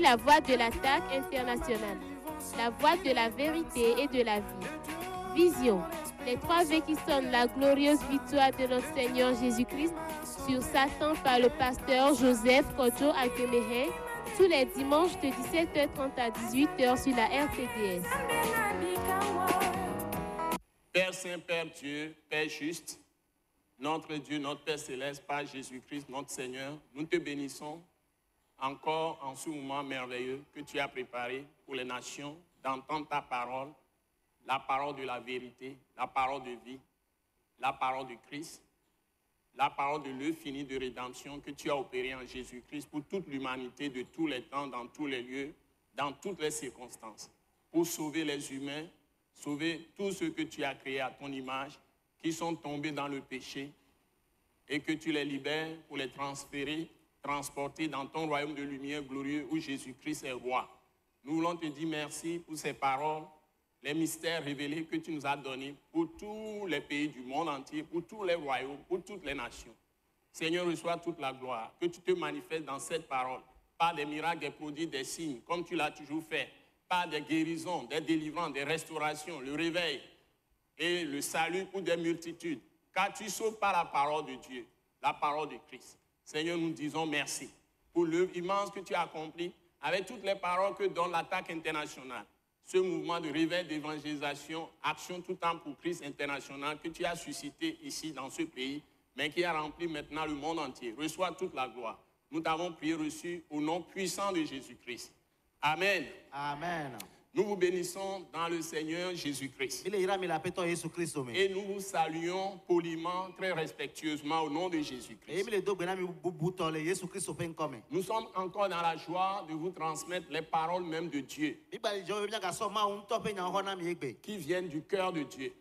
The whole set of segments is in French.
la voix de l'attaque internationale, la voix de la vérité et de la vie. Vision, les 3 V qui sonnent la glorieuse victoire de notre Seigneur Jésus-Christ sur Satan par le pasteur Joseph Kodjo Alkemehe, tous les dimanches de 17h30 à 18h sur la RTDS. Père Saint, Père Dieu, Père juste, notre Dieu, notre Père Céleste, par Jésus-Christ, notre Seigneur, nous te bénissons encore en ce moment merveilleux que tu as préparé pour les nations d'entendre ta parole, la parole de la vérité, la parole de vie, la parole de Christ, la parole de l'œuvre finie de rédemption que tu as opérée en Jésus-Christ pour toute l'humanité de tous les temps, dans tous les lieux, dans toutes les circonstances, pour sauver les humains, sauver tous ceux que tu as créés à ton image, qui sont tombés dans le péché, et que tu les libères pour les transférer, transporter dans ton royaume de lumière glorieux où Jésus-Christ est roi. Nous voulons te dire merci pour ces paroles, les mystères révélés que tu nous as donnés pour tous les pays du monde entier, pour tous les royaumes, pour toutes les nations. Seigneur, reçois toute la gloire, que tu te manifestes dans cette parole, par des miracles, des prodiges, des signes, comme tu l'as toujours fait, par des guérisons, des délivrances, des restaurations, le réveil et le salut pour des multitudes. Car tu sauves par la parole de Dieu, la parole de Christ. Seigneur, nous disons merci pour l'œuvre immense que tu as accomplie avec toutes les paroles que donne l'attaque internationale. Ce mouvement de réveil, d'évangélisation, action tout temps pour Christ international que tu as suscité ici dans ce pays, mais qui a rempli maintenant le monde entier. Reçois toute la gloire. Nous t'avons prié reçu au nom puissant de Jésus-Christ. Amen. Amen. Nous vous bénissons dans le Seigneur Jésus-Christ. Et nous vous saluons poliment, très respectueusement au nom de Jésus-Christ. Nous sommes encore dans la joie de vous transmettre les paroles même de Dieu qui viennent du cœur de Dieu,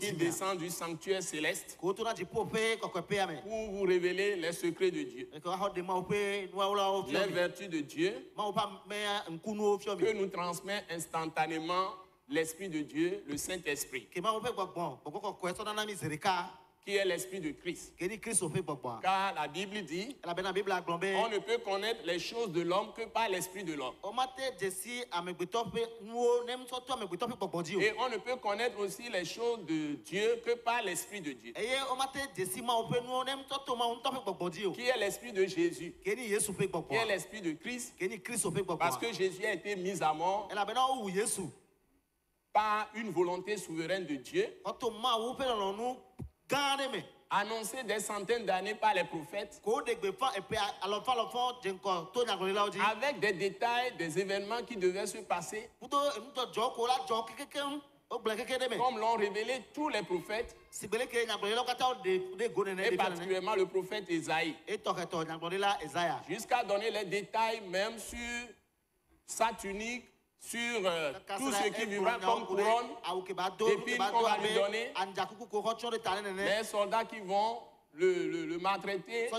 qui descendent du sanctuaire céleste pour vous révéler les secrets de Dieu, les vertus de Dieu que nous transmettons instantanément l'Esprit de Dieu, le Saint-Esprit, qui est l'Esprit de Christ. Car la Bible dit, on ne peut connaître les choses de l'homme que par l'Esprit de l'homme. Et on ne peut connaître aussi les choses de Dieu que par l'Esprit de Dieu, qui est l'Esprit de Jésus, qui est l'Esprit de Christ, parce que Jésus a été mis à mort par une volonté souveraine de Dieu, annoncé des centaines d'années par les prophètes, avec des détails, des événements qui devaient se passer, comme l'ont révélé tous les prophètes, et particulièrement le prophète Ésaïe, jusqu'à donner les détails même sur sa tunique, sur tout ce qui vivra comme couronne, d'épines qu'on va lui donner, les soldats qui vont le maltraiter,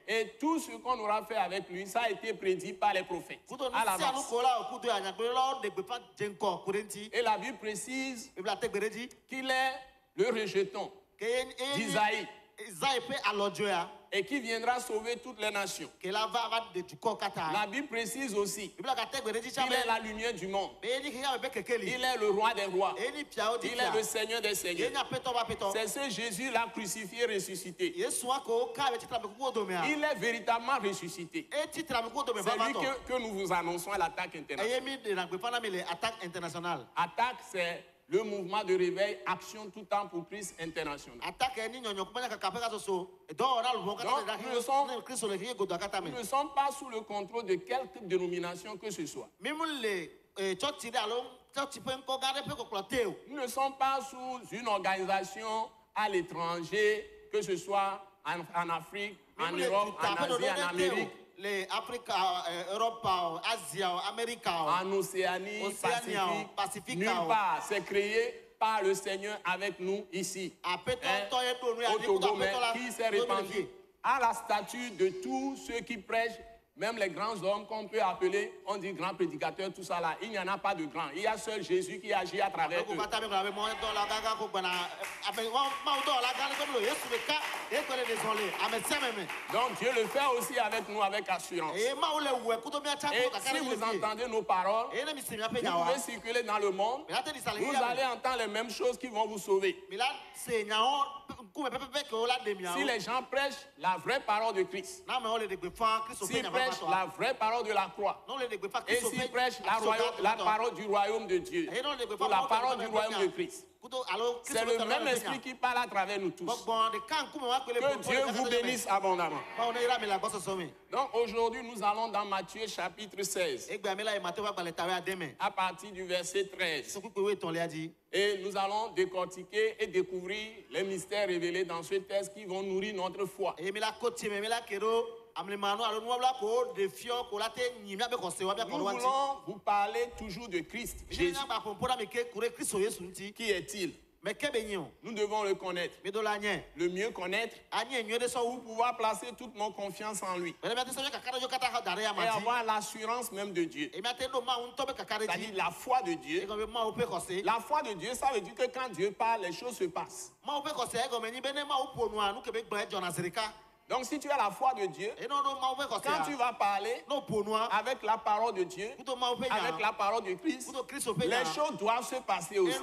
et tout ce qu'on aura fait avec lui, ça a été prédit par les prophètes à l'avance. Et la Bible précise qu'il est le rejeton d'Isaïe, et qui viendra sauver toutes les nations. La Bible précise aussi qu'il est la lumière du monde. Il est le roi des rois. Il est le Seigneur des seigneurs. C'est ce Jésus-là crucifié, ressuscité. Il est véritablement ressuscité. C'est lui que nous vous annonçons à l'attaque internationale. Attaque, c'est le mouvement de réveil, action tout temps pour Christ international. Nous ne sommes pas sous le contrôle de quelque dénomination que ce soit. Nous ne sommes pas sous une organisation à l'étranger, que ce soit en Afrique, en Europe, en Asie, en Amérique, Europe, Asie, Amérique, en Océanie, Pacifique, nulle part. C'est créé par le Seigneur avec nous ici. Au Togo, mais qui s'est répandu à la statue de tous ceux qui prêchent Même les grands hommes qu'on peut appeler, on dit grands prédicateurs, tout ça là, il n'y en a pas de grands. Il y a seul Jésus qui agit à travers eux. Donc Dieu le fait aussi avec nous, avec assurance. Et si vous entendez nos paroles, vous pouvez circuler dans le monde, vous allez entendre les mêmes choses qui vont vous sauver. Si les gens prêchent la vraie parole de Christ, s'ils prêchent la vraie parole de la croix, et s'ils prêchent la parole du royaume de Dieu, ou la parole du royaume de Christ, c'est le même esprit qui parle à travers nous tous. Que Dieu vous bénisse abondamment. Donc aujourd'hui, nous allons dans Matthieu chapitre 16, à partir du verset 13. Et nous allons décortiquer et découvrir les mystères révélés dans ce texte qui vont nourrir notre foi. Nous voulons vous parler toujours de Christ, Jésus. Qui est-il? Nous devons le connaître. Le mieux connaître pour pouvoir placer toute nos confiances en lui. Et avoir l'assurance même de Dieu. C'est-à-dire la foi de Dieu. La foi de Dieu, ça veut dire que quand Dieu parle, les choses se passent. Donc si tu as la foi de Dieu, quand tu vas parler avec la parole de Dieu, avec la parole de Christ, les choses doivent se passer aussi.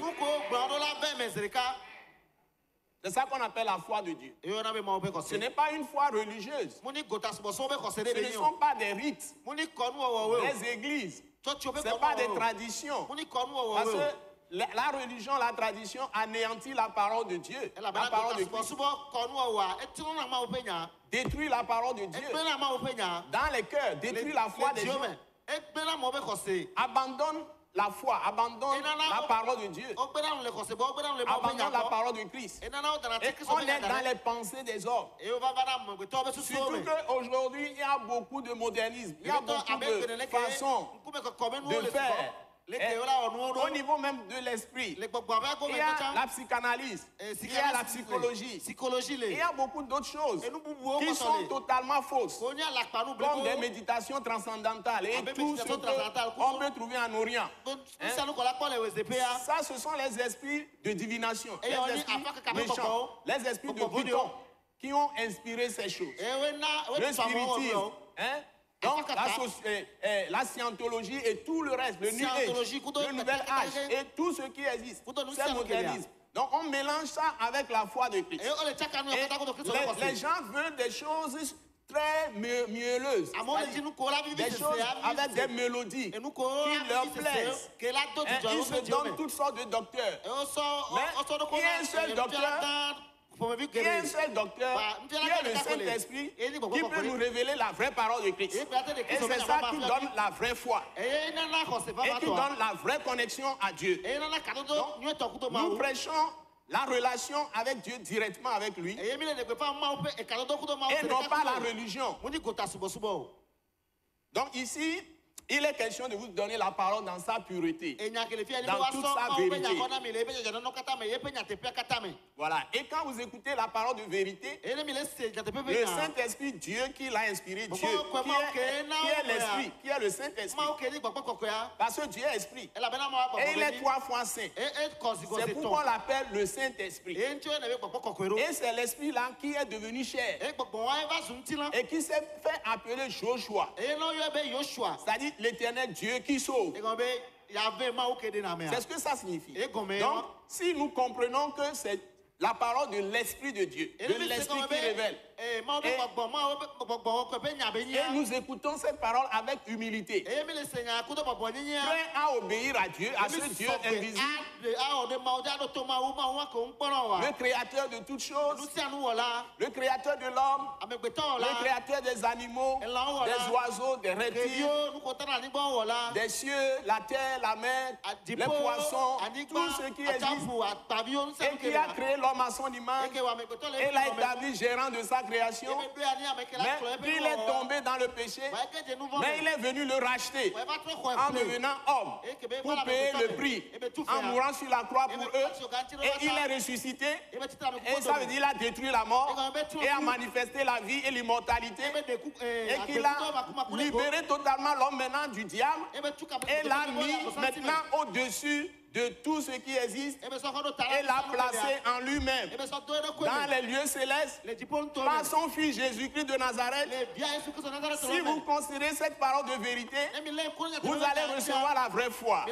C'est ça qu'on appelle la foi de Dieu. Ce n'est pas une foi religieuse. Ce ne sont pas des rites, des églises. Ce n'est pas des traditions. Parce que la religion, la tradition anéantit la parole de Dieu. La parole de Christ. Détruit la parole de Dieu dans les cœurs. Détruit la foi des gens. Abandonne la foi, abandonne la parole de Dieu, abandonne la parole de Christ. Et on est dans les pensées des hommes. Surtout qu'aujourd'hui, il y a beaucoup de modernisme, il y a beaucoup de façons de faire. Au niveau même de l'esprit, il y a la psychanalyse, il y a la psychologie, il y a beaucoup d'autres choses qui sont totalement fausses, comme des méditations transcendantales et tout ce qu'on peut trouver en Orient. Ça, ce sont les esprits de divination, les esprits méchants, les esprits de bouton qui ont inspiré ces choses. Le spiritisme, donc, la scientologie et tout le reste, le New Age, le Nouvel Âge et tout ce qui existe, c'est le modernisme. Donc, on mélange ça avec la foi de Christ. Et les gens veulent des choses très mielleuses, des choses avec des mélodies qui leur plaisent. Ils se donnent toutes sortes de docteurs. Mais il y a un seul docteur. Il y a un seul docteur qui est le Saint-Esprit qui peut nous révéler la vraie parole de Christ. Et c'est ça qui donne la vraie foi et qui donne la vraie connexion à Dieu. Donc, nous prêchons la relation avec Dieu directement avec lui et non pas la religion. Donc ici, il est question de vous donner la parole dans sa pureté, dans toute sa vérité. Voilà. Et quand vous écoutez la parole de vérité, le Saint-Esprit, Dieu qui l'a inspiré, Dieu, qui est l'Esprit, qui est le Saint-Esprit. Parce que Dieu est Esprit. Et il est 3 fois saint. C'est pourquoi on l'appelle le Saint-Esprit. Et c'est l'Esprit-là qui est devenu chair. Et qui s'est fait appeler Joshua. C'est-à-dire l'Éternel Dieu qui sauve. C'est ce que ça signifie. Donc, si nous comprenons que c'est la parole de l'Esprit de Dieu, de l'Esprit qui révèle, et nous écoutons cette parole avec humilité, prêt à obéir à Dieu, à ce Dieu invisible, le créateur de toutes choses, le créateur de l'homme, le créateur des animaux, des oiseaux, des reptiles, des cieux, la terre, la mer, les poissons, tout ce qui existe, et qui a créé l'homme à son image, et l'a établi gérant de sa création. création, mais il est tombé dans le péché, mais il est venu le racheter en devenant homme pour payer le prix, en mourant sur la croix pour eux, et il est ressuscité, et ça veut dire qu'il a détruit la mort, et a manifesté la vie et l'immortalité, et qu'il a libéré totalement l'homme maintenant du diable, et l'a mis maintenant au-dessus de tout ce qui existe, et l'a placé en lui-même dans les lieux célestes par son fils Jésus-Christ de Nazareth. Si vous considérez cette parole de vérité, vous allez recevoir la vraie foi.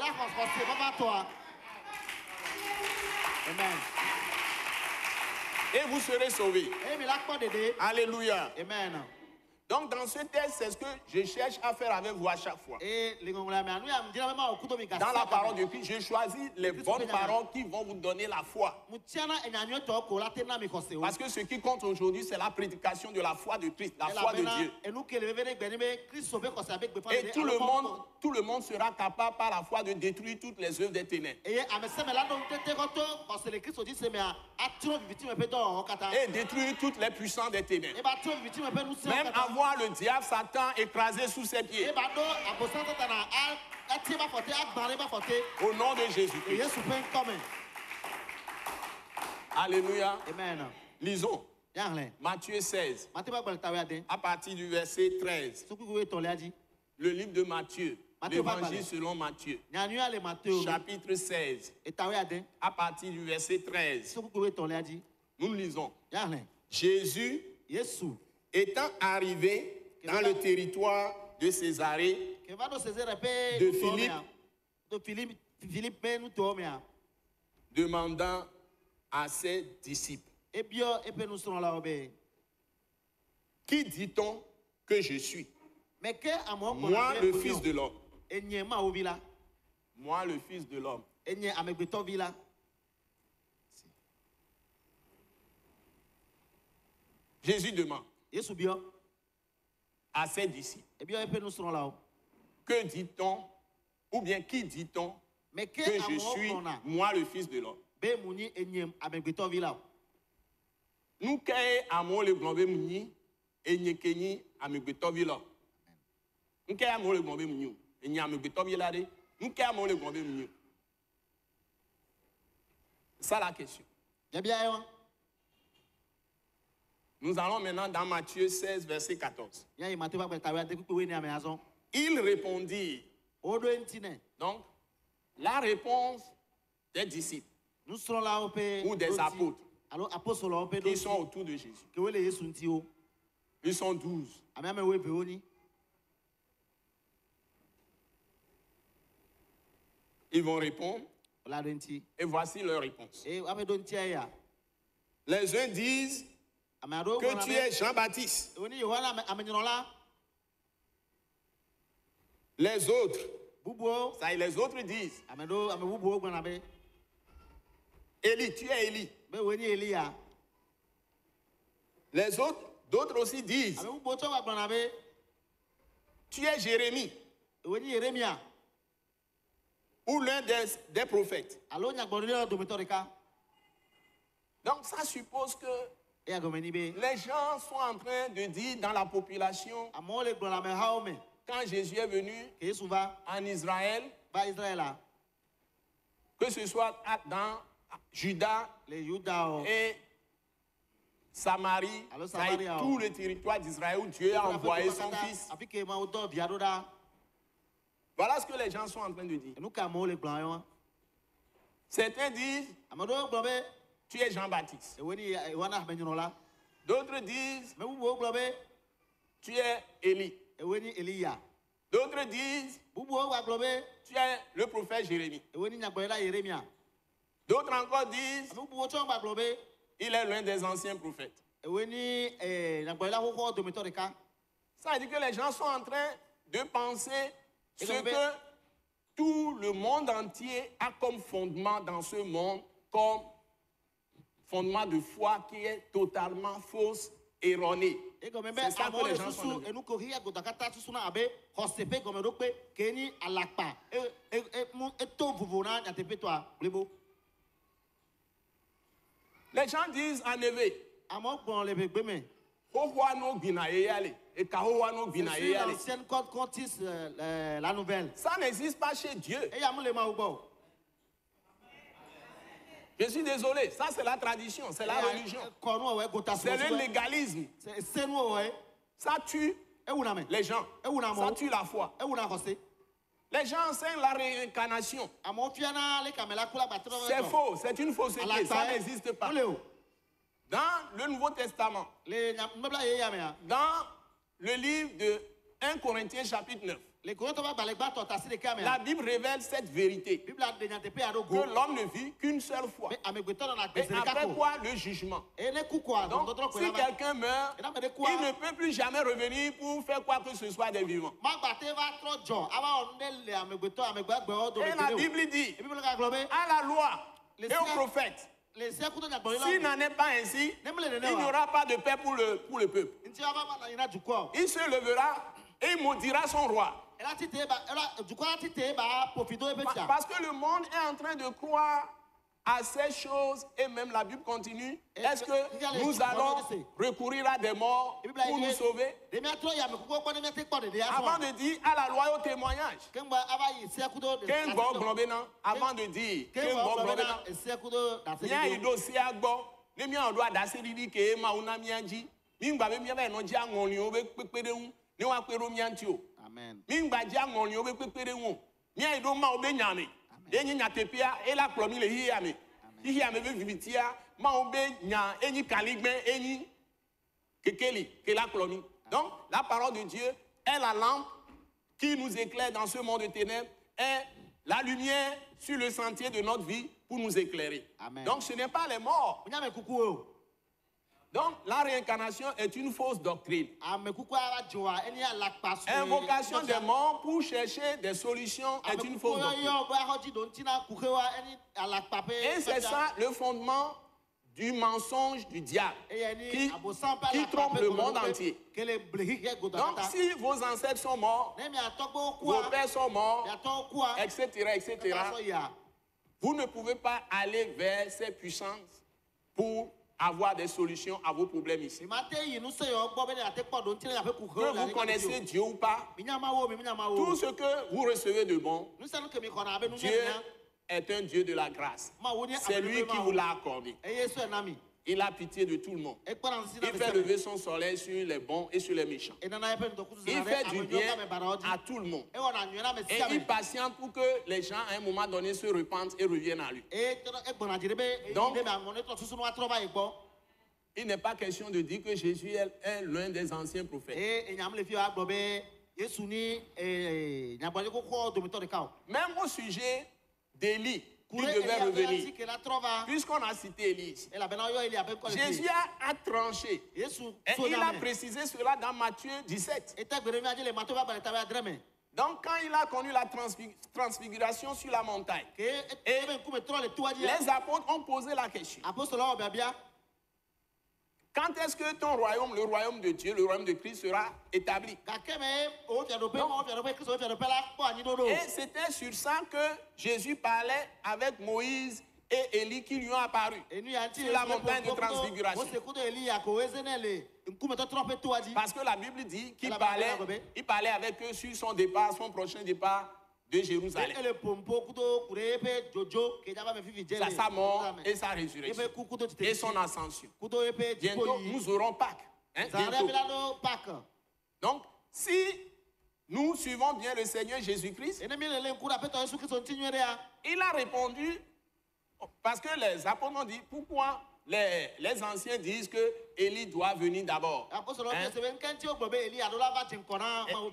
Amen. Et vous serez sauvés. Alléluia. Amen. Donc dans ce texte, c'est ce que je cherche à faire avec vous à chaque fois. Dans la parole de Christ, j'ai choisi les bonnes paroles qui vont vous donner la foi. Parce que ce qui compte aujourd'hui, c'est la prédication de la foi de Christ, la foi de Dieu. Et tout le monde sera capable par la foi de détruire toutes les œuvres des ténèbres. Et détruire toutes les puissances des ténèbres. Même avoir le diable, Satan, écrasé sous ses pieds. Au nom de Jésus-Christ. Alléluia. Amen. Lisons. Matthieu 16. À partir du verset 13. Le livre de Matthieu. L'évangile selon Matthieu. Chapitre 16. À partir du verset 13. Nous lisons. Jésus étant arrivé dans le territoire de Césarée, de Philippe, demandant à ses disciples, qui dit-on que je suis? Moi, le Fils de l'homme. Moi, le Fils de l'homme. Jésus demande à ses disciples, que dit-on, ou bien qui dit-on que je suis, moi le Fils de l'homme? Nous kaya amo le glombe muni enyekeni amegbetovilo. Nous kaya amo le glombe muni enyamegbetovila de. Nous kaya amo le glombe muni. C'est ça la question. Nous allons maintenant dans Matthieu 16, verset 14. Il répondit. Donc, la réponse des disciples ou des apôtres qui sont autour de Jésus. Ils sont 12. Ils vont répondre. Et voici leur réponse. Les uns disent que tu es Jean-Baptiste. Les autres, ça, les autres disent Élie, tu es Élie. Les autres, d'autres aussi disent tu es Jérémie ou l'un des prophètes. Donc ça suppose que les gens sont en train de dire dans la population, quand Jésus est venu en Israël, que ce soit dans Juda et Samarie, tout le territoire d'Israël où Dieu a envoyé son fils. Voilà ce que les gens sont en train de dire. Certains disent tu es Jean-Baptiste. D'autres disent tu es Élie. D'autres disent tu es le prophète Jérémie. D'autres encore disent il est l'un des anciens prophètes. Ça veut dire que les gens sont en train de penser ce que tout le monde entier a comme fondement dans ce monde, comme fondement de foi qui est totalement fausse, erroné. C'est ça que les gens sont Les gens disent en effet, C'est sur l'ancienne code qu'on tisse la nouvelle. Ça n'existe pas chez Dieu. Et il y a les maoubo. Je suis désolé, ça c'est la tradition, c'est la religion. C'est le légalisme. Ça tue les gens. Ça tue la foi. Les gens enseignent la réincarnation. C'est faux, c'est une fausseté, ça n'existe pas. Dans le Nouveau Testament, dans le livre de 1 Corinthiens chapitre 9, la Bible révèle cette vérité, que l'homme ne vit qu'une seule fois. Et après quoi, le jugement. Donc, si quelqu'un meurt, il ne peut plus jamais revenir pour faire quoi que ce soit des vivants. Et la Bible dit, à la loi et aux prophètes, s'il n'en est pas ainsi, il n'y aura pas de paix pour le peuple. Il se lèvera et il maudira son roi. Parce que le monde est en train de croire à ces choses, et même la Bible continue. Est-ce que nous allons recourir à des morts pour nous sauver? Avant de dire à la loi et au témoignage. Avant de dire Amen. Donc, la parole de Dieu est la lampe qui nous éclaire dans ce monde de ténèbres, est la lumière sur le sentier de notre vie pour nous éclairer. Amen. Donc, ce n'est pas les morts. Donc, la réincarnation est une fausse doctrine. Invocation des morts pour chercher des solutions est une fausse doctrine. Et c'est ça le fondement du mensonge du diable qui trompe le monde entier. Donc, si vos ancêtres sont morts, vos pères sont morts, etc., etc., vous ne pouvez pas aller vers ces puissances pour avoir des solutions à vos problèmes ici. Que vous connaissez Dieu ou pas, tout ce que vous recevez de bon, Dieu est un Dieu de la grâce. C'est lui qui vous l'a accordé. Il a pitié de tout le monde. Il fait lever son soleil sur les bons et sur les méchants. Il fait du bien à tout le monde. Et il patiente pour que les gens, à un moment donné, se repentent et reviennent à lui. Donc, il n'est pas question de dire que Jésus est l'un des anciens prophètes. Même au sujet d'Élie, qui devait revenir. Puisqu'on a cité Élie, Jésus a tranché. Et il a précisé cela dans Matthieu 17. Donc quand il a connu la transfiguration sur la montagne, et les apôtres ont posé la question. Quand est-ce que ton royaume, le royaume de Dieu, le royaume de Christ sera établi? Et c'était sur ça que Jésus parlait avec Moïse et Élie qui lui ont apparu sur la montagne de transfiguration. Parce que la Bible dit qu'il parlait avec eux sur son départ, son prochain départ de Jérusalem. Sa mort et sa résurrection et son ascension. Bientôt, nous aurons Pâques. Donc, si nous suivons bien le Seigneur Jésus-Christ, il a répondu, parce que les apôtres ont dit, pourquoi les anciens disent que Élie doit venir d'abord.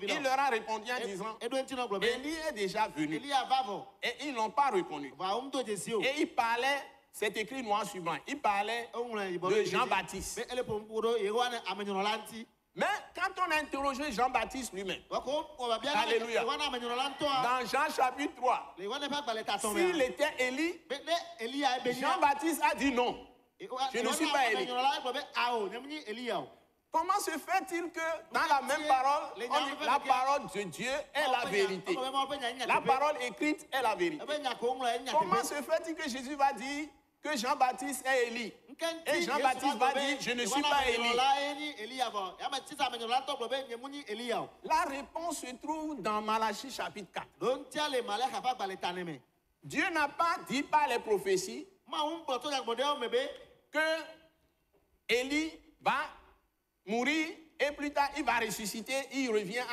Il leur a répondu en disant, Élie est déjà venu. Et ils n'ont pas reconnu. Et il parlait, c'est écrit noir sur blanc, il parlait de Jean-Baptiste. Mais quand on a interrogé Jean-Baptiste lui-même, alléluia, dans Jean chapitre 3, s'il était Élie, Jean-Baptiste a dit non. Je ne suis pas Élie. Comment se fait-il que dans la même parole, on dit la parole de Dieu est la vérité? La parole écrite est la vérité. Comment se fait-il que Jésus va dire que Jean-Baptiste est Élie. Et Jean-Baptiste va dire, je ne suis pas Élie. La réponse se trouve dans Malachie chapitre 4. Dieu n'a pas dit par les prophéties que Élie va mourir et plus tard il va ressusciter, il revient.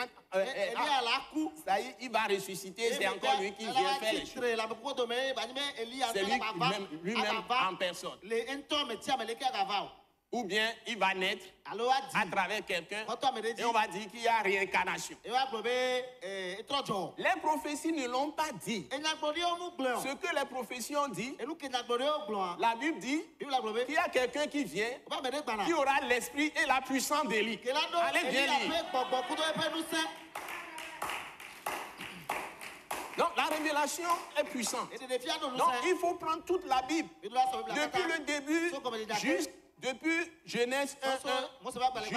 Ça y est, il va ressusciter, c'est encore lui qui vient faire les choses. C'est lui-même en personne. Ou bien il va naître à travers quelqu'un et on va dire qu'il y a réincarnation. Les prophéties ne l'ont pas dit. Ce que les prophéties ont dit, la Bible dit qu'il y a quelqu'un qui vient, qui aura l'esprit et la puissance d'Élie. Allez bien lire. Donc la révélation est puissante. Donc il faut prendre toute la Bible, depuis le début, depuis Genèse 1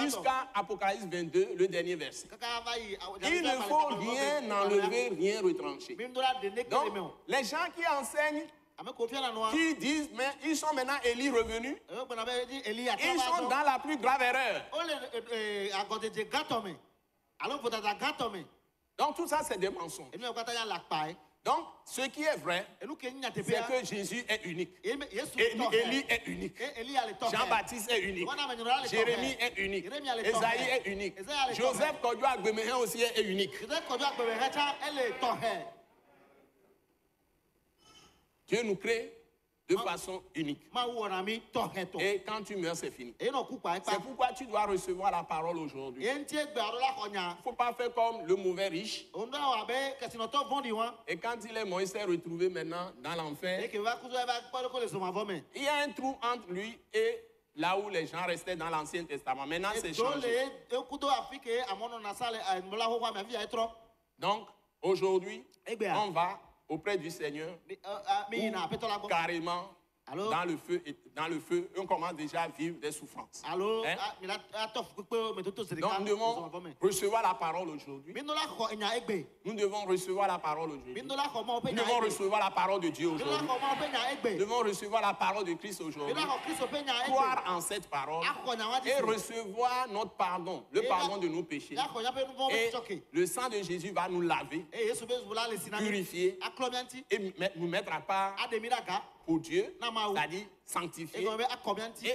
jusqu'à Apocalypse 22, le dernier verset. Il ne faut rien enlever, rien retrancher. Donc les gens qui enseignent, qui disent, mais ils sont maintenant Élie revenus, ils sont dans la plus grave erreur. Donc tout ça c'est des mensonges. Donc ce qui est vrai, c'est que Jésus est unique. Élie est unique. Jean-Baptiste est unique. Jérémie est unique. Esaïe est unique. Joseph Kodjo Agbemehin aussi est unique. Dieu nous crée de façon unique. Et quand tu meurs, c'est fini. C'est pourquoi tu dois recevoir la parole aujourd'hui. Il ne faut pas faire comme le mauvais riche. Et quand il s'est retrouvé maintenant dans l'enfer, il y a un trou entre lui et là où les gens restaient dans l'Ancien Testament. Maintenant, c'est changé. Donc, aujourd'hui, on va auprès du Seigneur, carrément dans le feu, on commence déjà à vivre des souffrances. Donc nous devons recevoir la parole aujourd'hui. Nous devons recevoir la parole aujourd'hui. Nous devons recevoir la parole de Dieu aujourd'hui. Nous devons recevoir la parole de Christ aujourd'hui. Croire en cette parole et recevoir notre pardon, le pardon de nos péchés. Et le sang de Jésus va nous laver, purifier et nous mettre à part pour Dieu, c'est-à-dire sanctifier et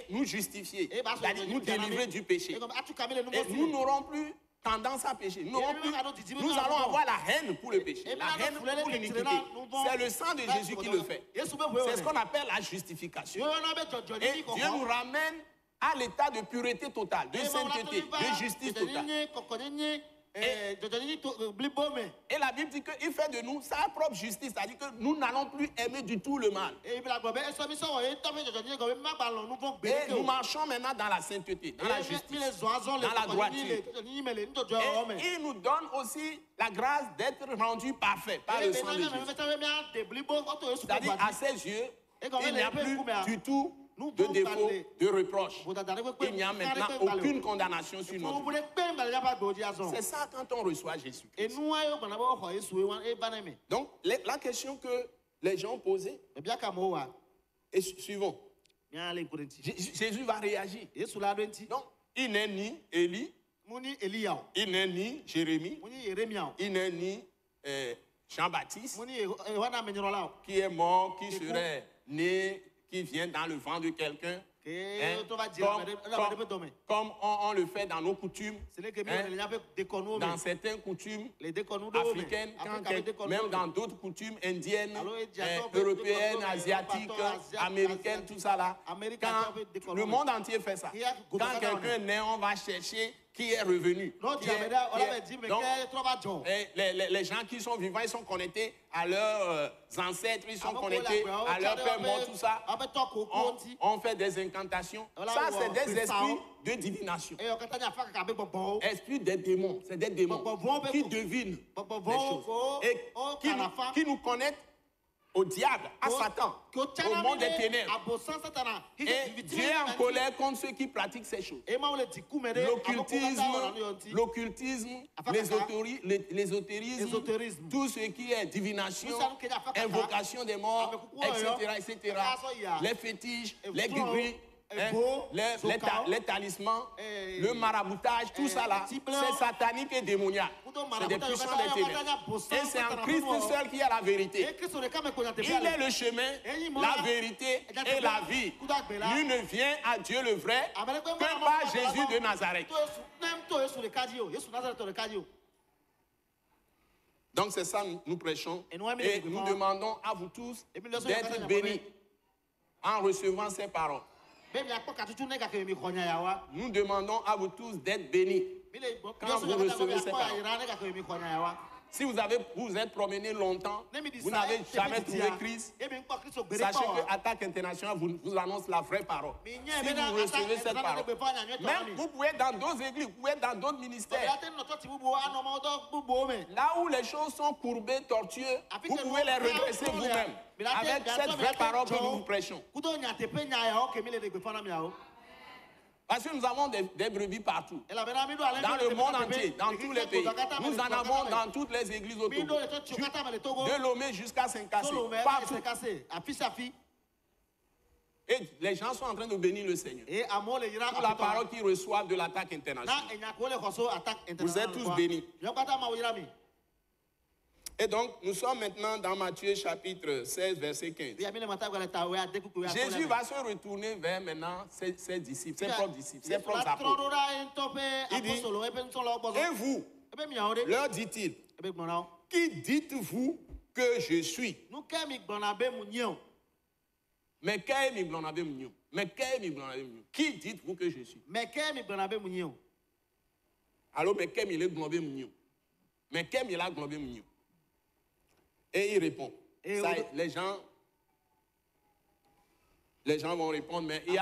nous justifier, c'est-à-dire nous délivrer du péché. Et nous n'aurons plus tendance à pécher. Nous allons avoir la haine pour le péché, la haine pour l'iniquité. C'est le sang de Jésus qui le fait. C'est ce qu'on appelle la justification. Et Dieu nous ramène à l'état de pureté totale, de sainteté, de justice totale. Et la Bible dit qu'il fait de nous sa propre justice, c'est-à-dire que nous n'allons plus aimer du tout le mal. Et nous marchons maintenant dans la sainteté, dans la justice, dans la droiture. Et il nous donne aussi la grâce d'être rendu parfait par le sang de Jésus. C'est-à-dire à ses yeux, il n'y a plus du tout de défaut, de reproche. Il n'y a maintenant aucune condamnation sur notre vie. C'est ça quand on reçoit Jésus. Donc, la question que les gens posaient est suivante. Jésus va réagir. Donc, il n'est ni Élie, il n'est ni Jérémie, il n'est ni Jean-Baptiste, qui est mort, qui serait né, qui vient dans le vent de quelqu'un, comme on le fait dans nos coutumes, dans certaines coutumes africaines, même dans d'autres coutumes indiennes, européennes, asiatiques, américaines, tout ça là. Quand le monde entier fait ça. Quand quelqu'un naît, on va chercher qui est revenu. Donc, les gens qui sont vivants, ils sont connectés à leurs ancêtres, ils sont connectés à leurs pères morts, tout ça. On fait des incantations. Ça, c'est des esprits de divination. Esprits des démons. C'est des démons qui devinent des choses et qui nous connectent au diable, à Satan, au monde des ténèbres. Et Dieu est en colère contre ceux qui pratiquent ces choses. L'occultisme, l'ésotérisme, tout ce qui est divination, invocation des morts, etc. Les fétiches, les guigris, les talismans, le maraboutage, tout ça là, c'est satanique et démoniaque. C'est des puissants des ténèbres. Et c'est en Christ seul qui a la vérité. Il est le chemin, la vérité et la vie. Lui ne vient à Dieu le vrai que par Jésus de Nazareth. Donc c'est ça nous prêchons. Et nous demandons à vous tous d'être bénis en recevant ces paroles. Nous demandons à vous tous d'être bénis quand vous recevez ces paroles. Si vous êtes promené longtemps, vous n'avez jamais trouvé Christ, sachez que Attaque Internationale vous annonce la vraie parole. Si vous recevez cette parole, même vous pouvez être dans d'autres églises, vous pouvez être dans d'autres ministères. Là où les choses sont courbées, tortueuses, vous pouvez les redresser vous-même avec cette vraie parole que nous vous prêchons. Parce que nous avons des brebis partout. Dans le monde entier, dans tous les pays. Nous en avons dans toutes les églises autour. De Lomé jusqu'à Saint-Cassé. Partout. Et les gens sont en train de bénir le Seigneur. Pour la parole qu'ils reçoivent de l'Attaque Internationale. Vous êtes tous bénis. Et donc, nous sommes maintenant dans Matthieu chapitre 16, verset 15. Jésus va se retourner vers maintenant ses disciples, ses propres disciples, ses propres apôtres. Il dit, et vous, leur dit-il, qui dites-vous que je suis? Mais qui dites-vous que je suis? Alors, mais quel est le globé mignon? Mais quel est le globé mignon? Et il répond. Ça, les gens vont répondre, mais il y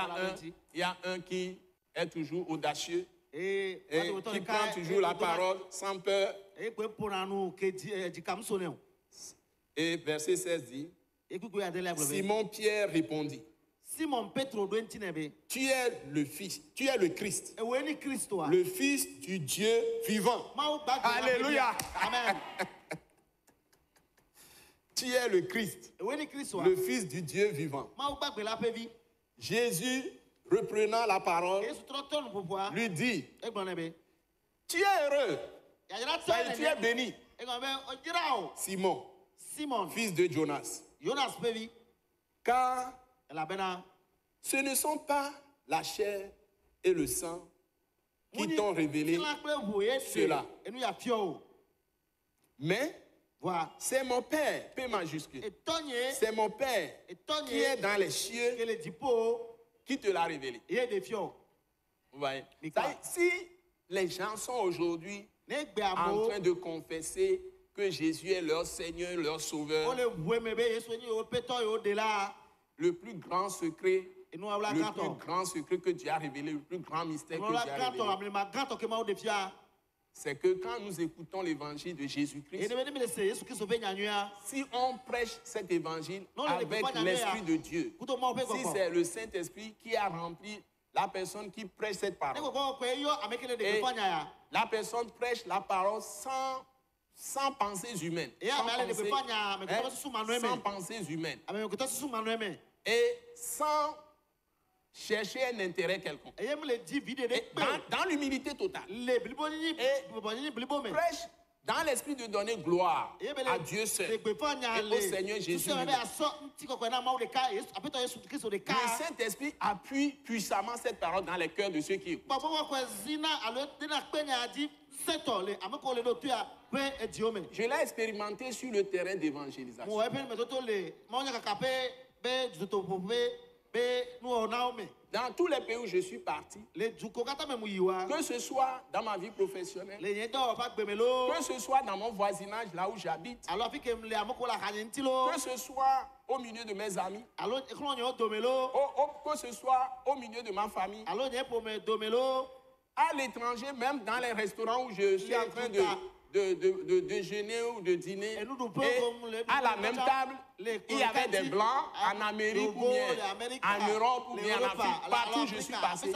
a un qui est toujours audacieux et qui prend toujours la parole sans peur. Et verset 16 dit, Simon Pierre répondit, tu es le Fils, tu es le Christ, le Fils du Dieu vivant. Alléluia. Amen. Tu es le Christ, le Fils du Dieu vivant. Jésus, reprenant la parole, lui dit, tu es heureux, tu es béni, Simon, fils de Jonas. Car ce ne sont pas la chair et le sang qui t'ont révélé cela. Mais c'est mon Père, P majuscule. C'est mon Père qui est dans les cieux qui te l'a révélé. Vous voyez? Si les gens sont aujourd'hui en train de confesser que Jésus est leur Seigneur, leur Sauveur, le plus grand secret que Dieu a révélé, le plus grand mystère que Dieu a révélé, c'est que quand nous écoutons l'évangile de Jésus-Christ, si on prêche cet évangile avec l'Esprit de Dieu, si c'est le Saint-Esprit qui a rempli la personne qui prêche cette parole, et la personne prêche la parole sans pensées humaines, sans pensées humaines, et sans chercher un intérêt quelconque. Dans l'humilité totale. Et prêche dans l'esprit de donner gloire à Dieu seul et au Seigneur Jésus. Le Saint-Esprit appuie puissamment cette parole dans les cœurs de ceux qui écoutent. Je l'ai expérimenté sur le terrain d'évangélisation. Dans tous les pays où je suis parti, que ce soit dans ma vie professionnelle, que ce soit dans mon voisinage, là où j'habite, que ce soit au milieu de mes amis, que ce soit au milieu de ma famille, à l'étranger, même dans les restaurants où je suis en train de déjeuner ou de dîner. Et à la même table, il y avait des Blancs en Amérique ou bien en Europe ou bien en Afrique. Partout je suis passé.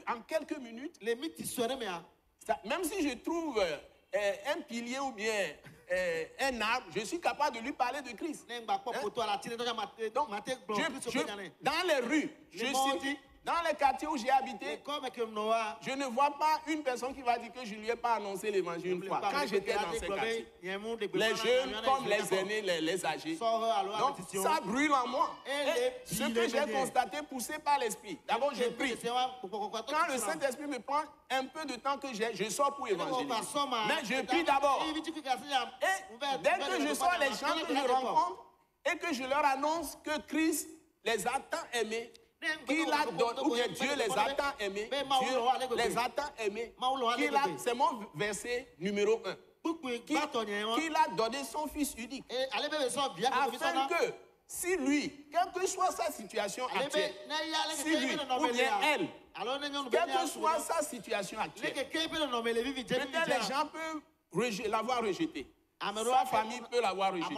En quelques minutes, même si je trouve un pilier ou bien un arbre, je suis capable de lui parler de Christ. Donc, dans les rues, dans les quartiers où j'ai habité, je ne vois pas une personne qui va dire que je ne lui ai pas annoncé l'évangile une fois. Quand j'étais dans ces quartiers, les jeunes comme les aînés, les âgés. Donc, ça brûle en moi. Et ce que j'ai constaté, poussé par l'Esprit. D'abord, je prie. Quand le Saint-Esprit me prend un peu de temps que j'ai, je sors pour évangéliser. Mais je prie d'abord. Et dès que je sors, les gens que je rencontre et que je leur annonce que Christ les a tant aimés, qu'il a donné, ou bien Dieu les a tant aimés, Dieu les a tant aimés, c'est mon verset numéro 1, qu'il a donné son Fils unique, afin que, si lui, quelle que soit sa situation actuelle, si lui ou bien elle, quelle que soit sa situation actuelle, peut-être les gens peuvent l'avoir rejeté. Sa famille peut l'avoir rejeté.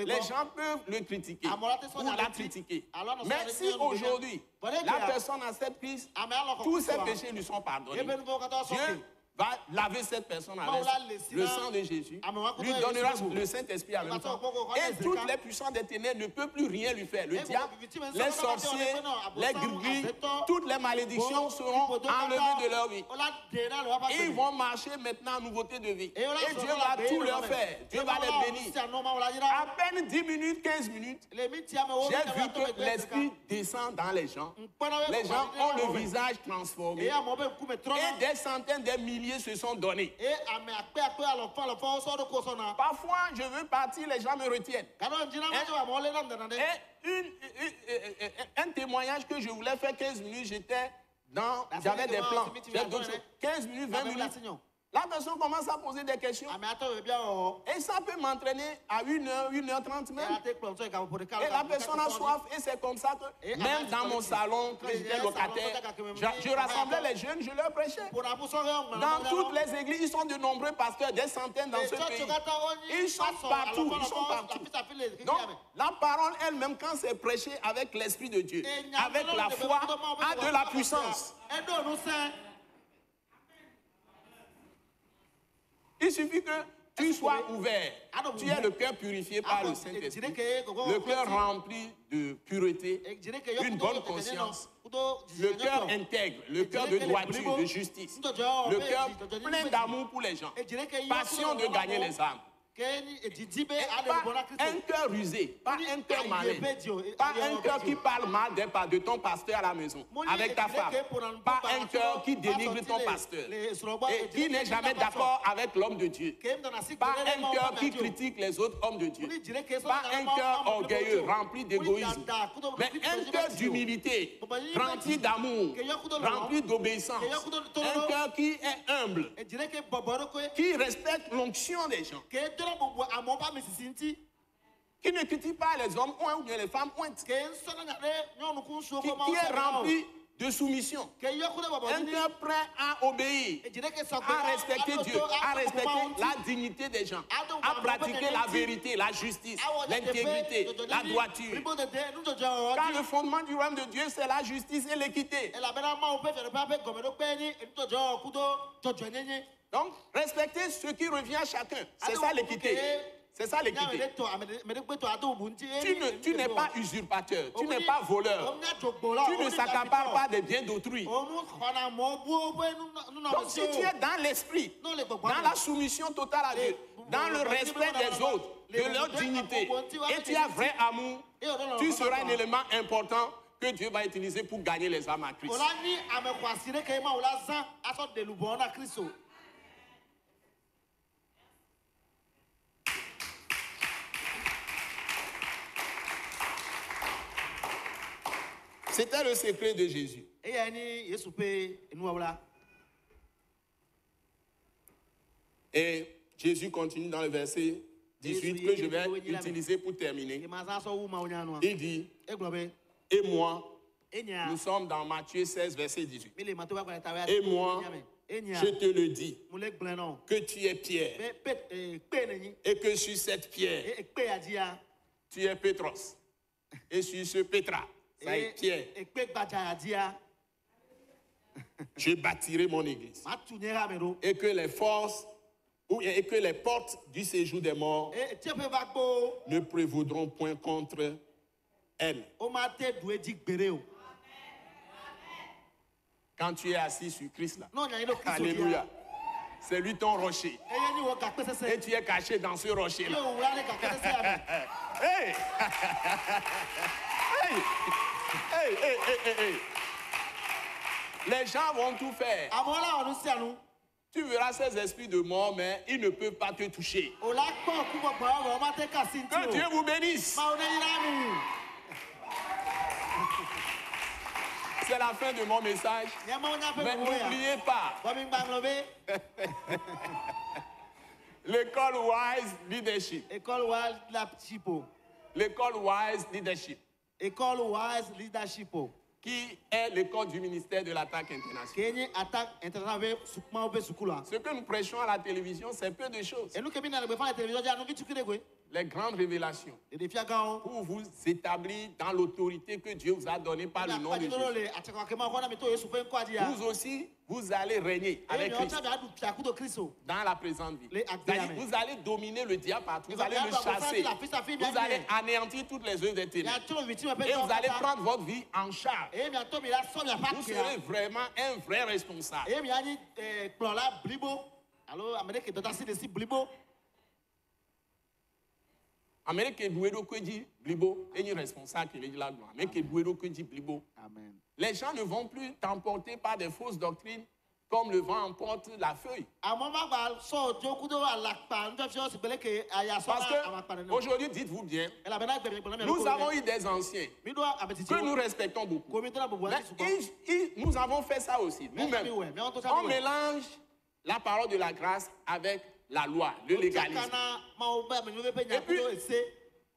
Les gens peuvent le critiquer ou la critiquer. Mais si aujourd'hui, la personne accepte Christ, tous ses péchés lui sont pardonnés. Dieu va laver cette personne avec le sang de Jésus, lui donnera le Saint-Esprit en même temps. Et toutes les puissances des ténèbres ne peuvent plus rien lui faire. Le diable, les sorciers, les gris, toutes les malédictions seront enlevées de leur vie. Ils vont marcher maintenant en nouveauté de vie. Et Dieu va tout leur faire. Dieu va les bénir. À peine 10 minutes, 15 minutes, j'ai vu que l'Esprit descend dans les gens. Les gens ont le visage transformé. Et des centaines, des milliers se sont donnés. Parfois, je veux partir, les gens me retiennent. Et un témoignage que je voulais faire 15 minutes, j'avais des plans. 15 minutes, 20 minutes. La personne commence à poser des questions. Et ça peut m'entraîner à 1h, 1h30 même. Et la personne a soif. Et c'est comme ça que, même dans mon salon, quand j'étais locataire, je rassemblais les jeunes, je leur prêchais. Dans toutes les églises, ils sont de nombreux pasteurs, des centaines dans ce pays. Ils sont partout. Ils sont partout. Donc, la parole elle-même, quand c'est prêché avec l'Esprit de Dieu, avec la foi, a de la puissance. Il suffit que tu sois ouvert. Tu as le cœur purifié par le Saint-Esprit, le cœur rempli de pureté, une bonne conscience, le cœur intègre, le cœur de droiture, de justice, le cœur plein d'amour pour les gens, passion de gagner les âmes. Pas un cœur rusé, pas un cœur malin, pas un cœur qui parle mal de ton pasteur à la maison, avec ta femme, pas un cœur qui dénigre ton pasteur et qui n'est jamais d'accord avec l'homme de Dieu, pas un cœur qui critique les autres hommes de Dieu, pas un cœur orgueilleux, rempli d'égoïsme, mais un cœur d'humilité, rempli d'amour, rempli d'obéissance, un cœur qui est humble, qui respecte l'onction des gens, qui ne critique pas les hommes ou bien les femmes, qui est rempli de soumission, un cœur prêt à obéir, à respecter Dieu, à respecter la dignité des gens, à pratiquer la vérité, la justice, l'intégrité, la droiture. Car le fondement du royaume de Dieu, c'est la justice et l'équité. Donc, respecter ce qui revient à chacun. C'est ça l'équité. C'est ça l'équité. Tu n'es pas usurpateur. Tu n'es pas voleur. Tu ne s'accapares pas des biens d'autrui. Donc, si tu es dans l'esprit, dans la soumission totale à Dieu, dans le respect des autres, de leur dignité, et tu as vrai amour, tu seras un élément important que Dieu va utiliser pour gagner les âmes à Christ. C'était le secret de Jésus. Et Jésus continue dans le verset 18 que je vais utiliser pour terminer. Il dit, et moi, nous sommes dans Matthieu 16, verset 18. Et moi, Je te le dis, que tu es Pierre, et que sur cette pierre, tu es Pétros, et sur ce Pétra, ça est Pierre, je bâtirai mon église, et que les forces, et que les portes du séjour des morts ne prévaudront point contre elle. Quand tu es assis sur Christ là, alléluia, c'est lui ton rocher. Et tu es caché dans ce rocher là. Hey! Hey! Hey, hey, hey, hey, hey. Les gens vont tout faire. Tu verras ces esprits de mort, mais ils ne peuvent pas te toucher. Que Dieu vous bénisse. C'est la fin de mon message. Mais n'oubliez pas. L'école Wise Leadership. L'école Wise Leadership. École Wise Leadership. Qui est l'école du ministère de l'attaque internationale. Ce que nous prêchons à la télévision, c'est peu de choses. Les grandes révélations pour vous établir dans l'autorité que Dieu vous a donnée par le nom de Jésus. Vous aussi, vous allez régner avec Christ dans la présente vie. Vous allez dominer le diable partout, vous allez le chasser, vous allez anéantir toutes les œuvres des ténèbres et vous allez prendre votre vie en charge. Vous serez vraiment un vrai responsable. Amérique Douédo que dit Blibo, et responsable qui dit la gloire. Amérique Douédo que dit Blibo. Amen. Les gens ne vont plus t'emporter par des fausses doctrines comme le vent emporte la feuille. Parce que aujourd'hui, dites-vous bien, nous avons eu des anciens que nous respectons beaucoup. Mais nous avons fait ça aussi. Nous-mêmes, on mélange la parole de la grâce avec la loi, le légalisme. Et puis,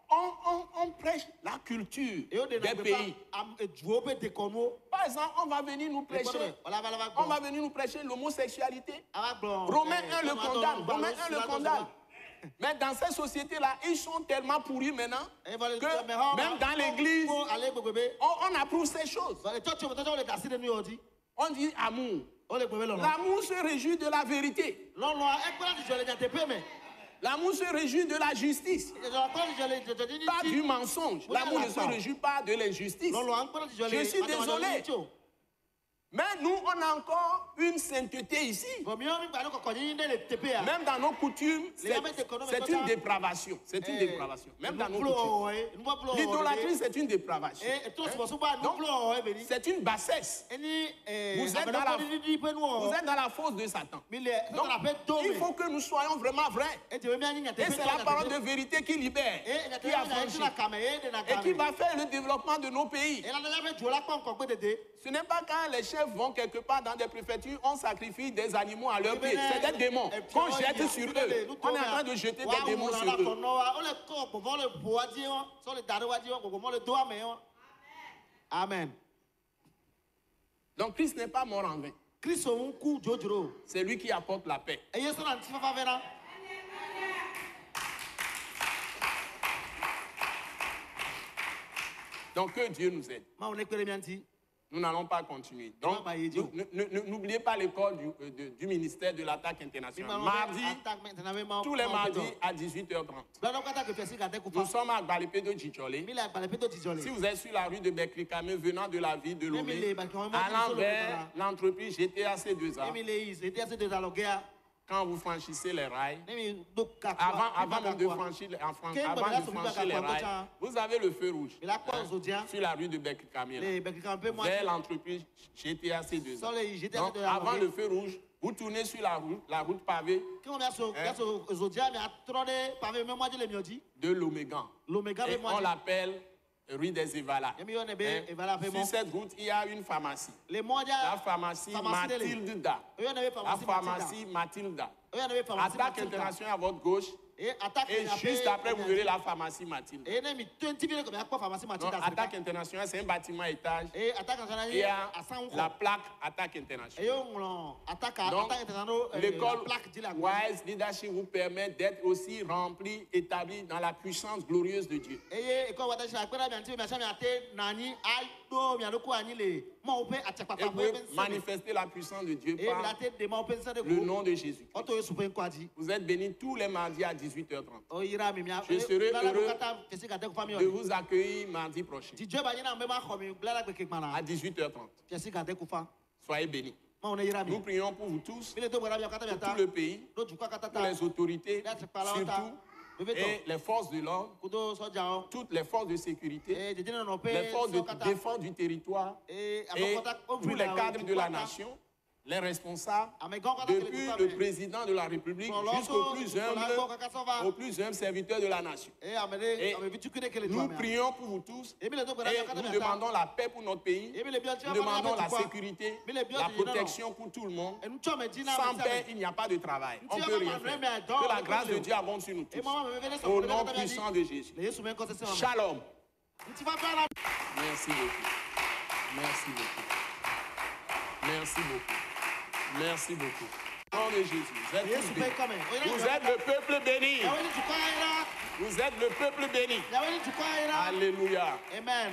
on prêche la culture des pays. Par exemple, on va venir nous prêcher, l'homosexualité. Romains 1 le condamne. Mais dans ces sociétés-là, ils sont tellement pourris maintenant que même dans l'église, on approuve ces choses. On dit amour. L'amour se réjouit de la vérité. L'amour se réjouit de la justice. Pas du mensonge. L'amour ne se réjouit pas de l'injustice. Je suis désolé. Mais nous, on a encore une sainteté ici. Même dans nos coutumes, c'est une dépravation. C'est une dépravation. Même dans nos coutumes. L'idolâtrie, c'est une dépravation. Donc, c'est une bassesse. Vous êtes dans la fosse de Satan. Donc, il faut que nous soyons vraiment vrais. Et c'est la parole de vérité qui libère, qui affranchit, et qui va faire le développement de nos pays. Ce n'est pas quand les chefs vont quelque part dans des préfectures, on sacrifie des animaux à leurs pieds. C'est des démons qu'on jette sur eux. On est en train de jeter des démons sur eux. Amen. Donc Christ n'est pas mort en vain. C'est lui qui apporte la paix. Donc que Dieu nous aide. Nous n'allons pas continuer. Donc, n'oubliez pas l'école du ministère de l'attaque internationale. Mardi, tous les mardis à 18h30. Nous sommes à Gbalépédo Djidjolé. Si vous êtes sur la rue de Bekrikame, venant de la ville de Lomé, allant vers l'entreprise GTAC2A, quand vous franchissez les rails, avant même de franchir les rails, vous avez le feu rouge sur la rue de Bekrikame, vers l'entreprise GTAC2A. Donc, avant le feu rouge, vous tournez sur la route pavée de Lomégan. Et on l'appelle rue des Évalas. Sur cette route, il y a une pharmacie. La pharmacie Mathilda. La pharmacie Mathilda. Attaque internationale à votre gauche. Et juste après, vous verrez la pharmacie Mathilde. Non, Attaque internationale, c'est un bâtiment à étage. Et il y a la plaque Attaque internationale. Donc, l'école Wise Leadership vous permet d'être aussi rempli, établi dans la puissance glorieuse de Dieu. Et vous manifestez la puissance de Dieu par le nom de Jésus. Vous êtes bénis tous les mardis à 18h30. Je serai heureux de vous accueillir mardi prochain à 18h30. Soyez bénis. Nous prions pour vous tous, pour tout le pays, pour les autorités, surtout, et les forces de l'ordre, toutes les forces de sécurité, les forces de défense du territoire et tous les cadres de la nation, les responsables, depuis le président de la République jusqu'au plus humble serviteur de la nation. Et nous prions pour vous tous et nous demandons la paix pour notre pays, nous demandons la sécurité, la protection pour tout le monde. Sans paix, il n'y a pas de travail. On ne peut rien faire. Que la grâce de Dieu abonde sur nous tous. Au nom puissant de Jésus. Shalom. Merci beaucoup. Merci beaucoup. Merci beaucoup. Merci beaucoup. Au nom de Jésus, vous êtes bénis. Vous êtes le peuple béni. Vous êtes le peuple béni. Alléluia. Amen.